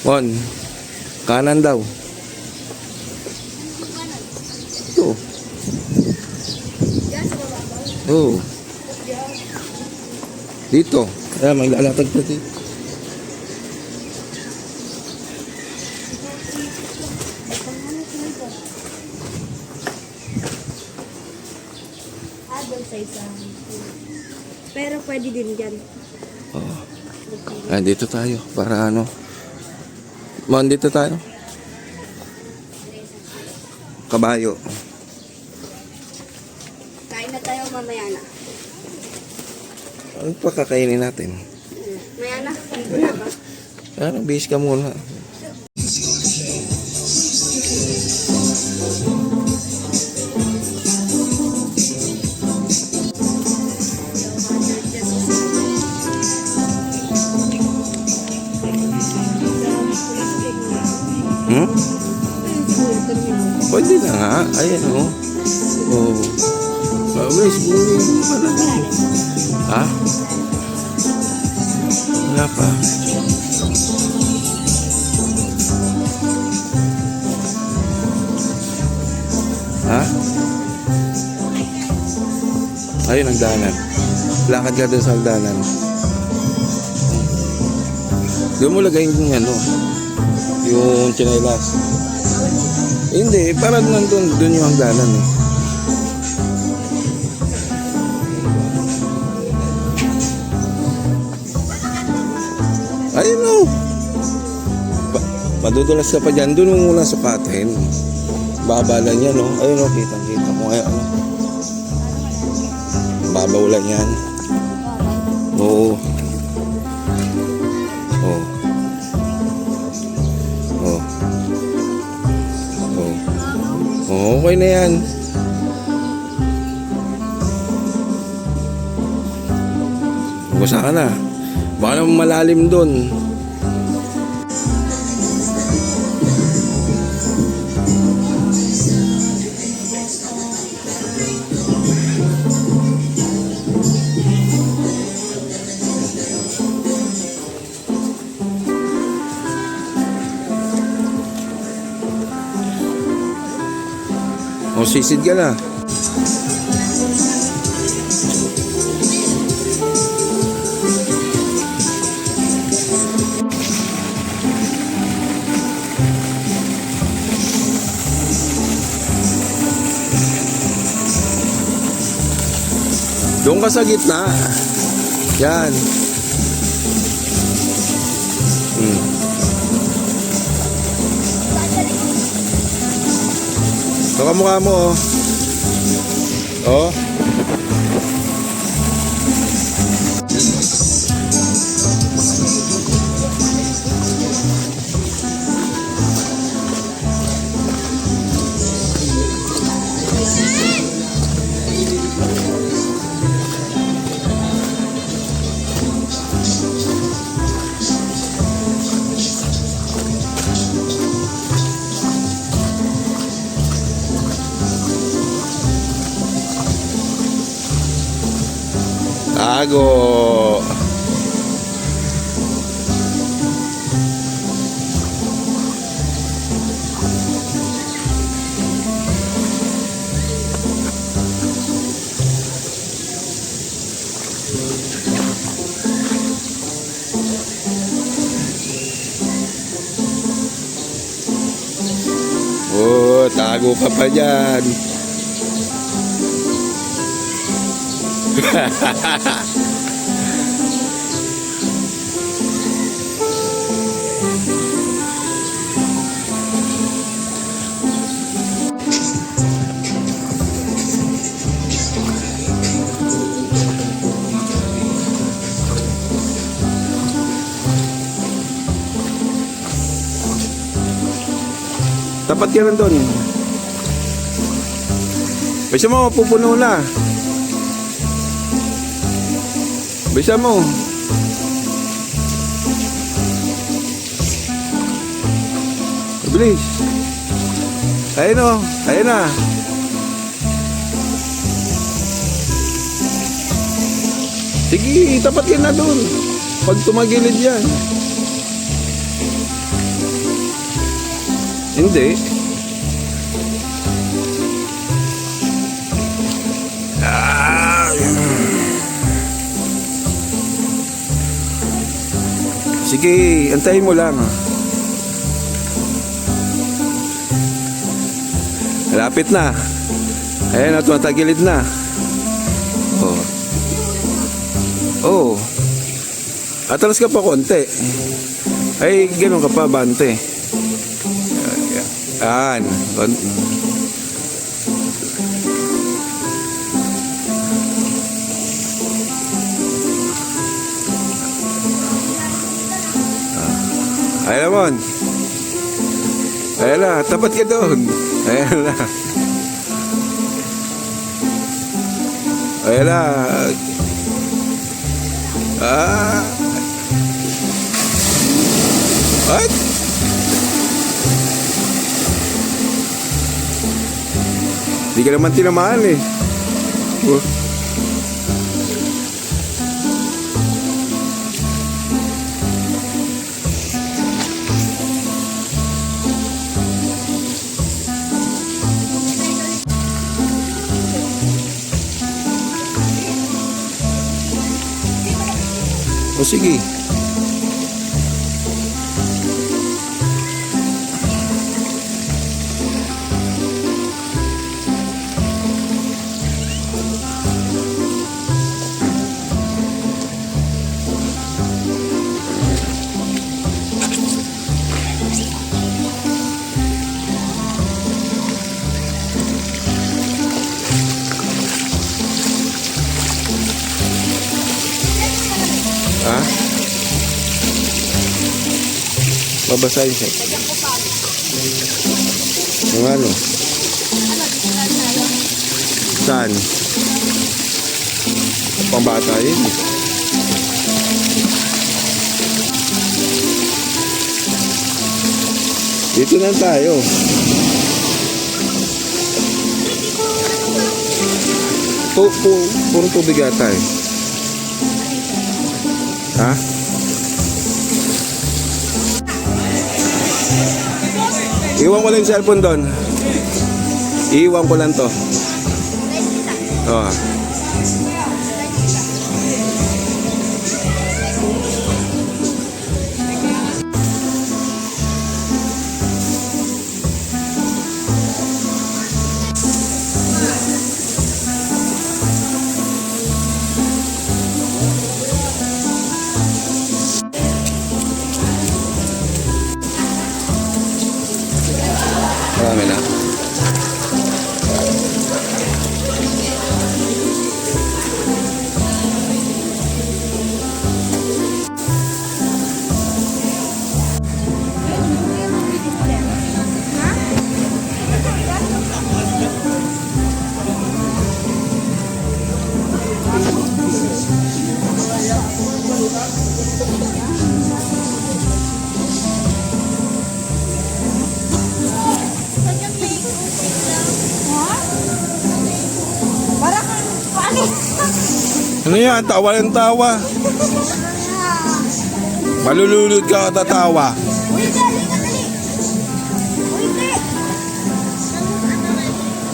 On. Kanan daw. Ito. Oh. Dito. Ayan, maglalatag pa dito. Pero pwede din dyan. Oh. Ayan, dito tayo. Para ano. Mon, dito tayo. Kabayo. Kain na tayo mamaya na. Ano pa kakainin natin? Maya na. Maya ba? Ano, bihis ka muna. Hmm? Pwede na nga. Ayan o. Oh. Mabilis, bumili mo pa na. Ha? Wala pa. Ha? Ayun ang daanan. Lakad ka dun sa hagdanan. Doon mo lagay yung ano, yung tsinelas. Hindi, parang nandun, dun yung hagdanan eh. Ayun o. Madudulas ka pa dyan, dun mo muna sukatin. Babala niya no. Ayun o, kita mo ay ano. Babawala niyan. Oo. Oo. Oo. Oo. Okay na yan. Busa ka na. Baka naman malalim dun. O, sisid ka na. Doon ka sa gitna. Yan. Ito ka mukha mo, oh. Oh. Tago. Oh, tago ka pa dyan. Tapat ka rin doon. Bisa mo, pupuno na. Bisa mo. Bilis. Ayun o. Ayun na. Sige, tapat ka na doon. Pag tumagilid yan. Hindi. Ah, sige, antayin mo lang. Malapit na. Ayan na, tumatagilid na. Oh. Oh. Atras ka pa konti. Ay, ganun ka pa, bante. Yan. Ayan naman. Ayan na, tapat ka doon. Ayan na. Ayan na. Ah. What? Hindi ka naman tinamaan eh. Oh. O sige. Ha? Babasahin siya. Yung ano? Saan? Pambata yun. Dito na tayo. Puro tubig yata eh. Ha? Iwan ko lang yung cellphone doon. Iwan ko lang to. Oh. Marami na. Ano yan? Tawa ng tawa. Malululod ka tatawa. Uy, dali ka, dali. Uy, di.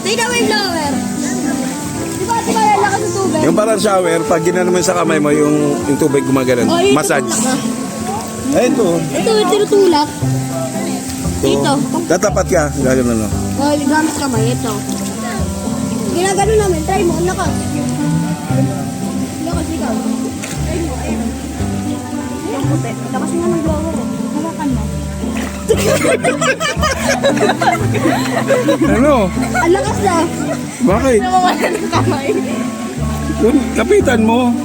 Tingnan mo yung blower. Di ba yan lakas ng tubig? Yung parang shower, pag ginano mo sa kamay mo, yung tubig gumagano'n. Oh, yung Massage. tutulak Ay, ito. Ito, yung tinutulak. Dito. Tatapat ka. Gano'n ano. Oh, gamit kamay. Ito. Ginagano namin. Try mo. Lakas. Lakas ikaw. Try mo. Ayun. Ayun, puti. Lakas nga ng blower. Hawakan mo. Ano? Ang lakas na. Bakit? Nawawala ng kamay. Yun, kapitan mo.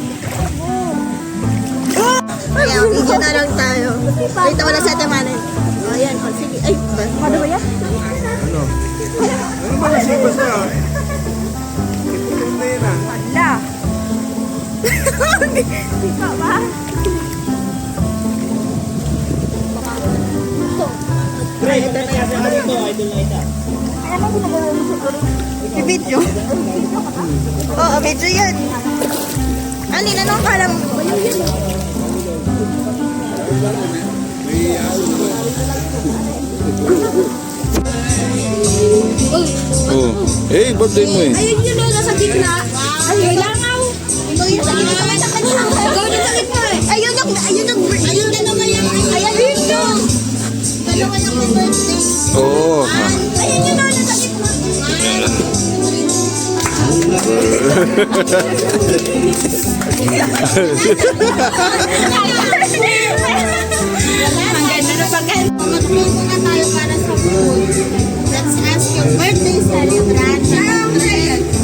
Kaya, video na lang tayo. Dito wala sa temanin. O, yan. O, sige. Ay, paano ba yan? Ano? Ano ba yung sibas na? Ito na yun ah. Wala. Di pa ba? Ito. Ito na yan. Alam mo ginagawa mo siguro? I-video? Oo, video yan. Ano, anong kala mo? May Oh. Eh, birthday mo eh. Ayun yun, nasa gitna. Ayun, langaw. Ikaw yung sa gitna. Ikaw yung sa gitna eh. Ayun yung, dalawa yung, ayun yung. Dalawa yung may birthday. Oo. Ayun yun, nasa gitna. Ang ganda na pagkan. Magluto na tayo para sa food. Let's ask your birthday celebrant.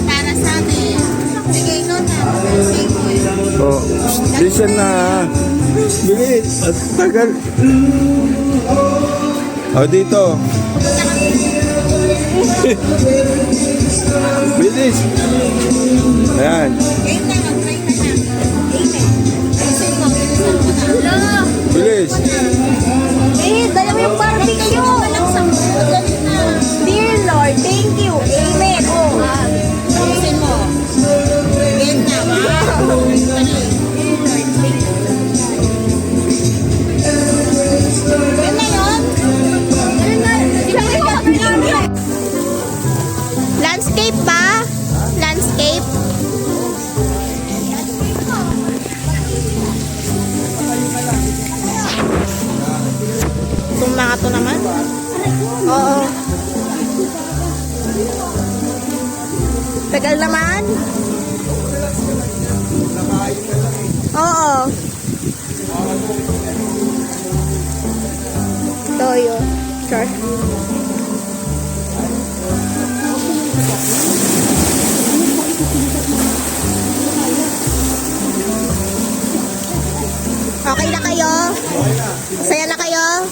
Para sa atin. Sige, ikaw na. Birthday mo. Oh, listen na. Bilis. At tagal. Oh, dito. Bilis. Ayan. Game na, mag-try ka na. Amen. Ayusin mo, bilisan mo na. Bilis. Eh, dalawa yung barbecue. Walang sampo. Ganun na. Dear Lord, thank you. Amen. Oh. Ayusin mo. Game na. Wow. Yan na yun. Landscape ba? Landscape? Itong mga to naman? Oo. Tagal naman? Oo. Toyo. Sure. Okay na kayo? Saya na kayo?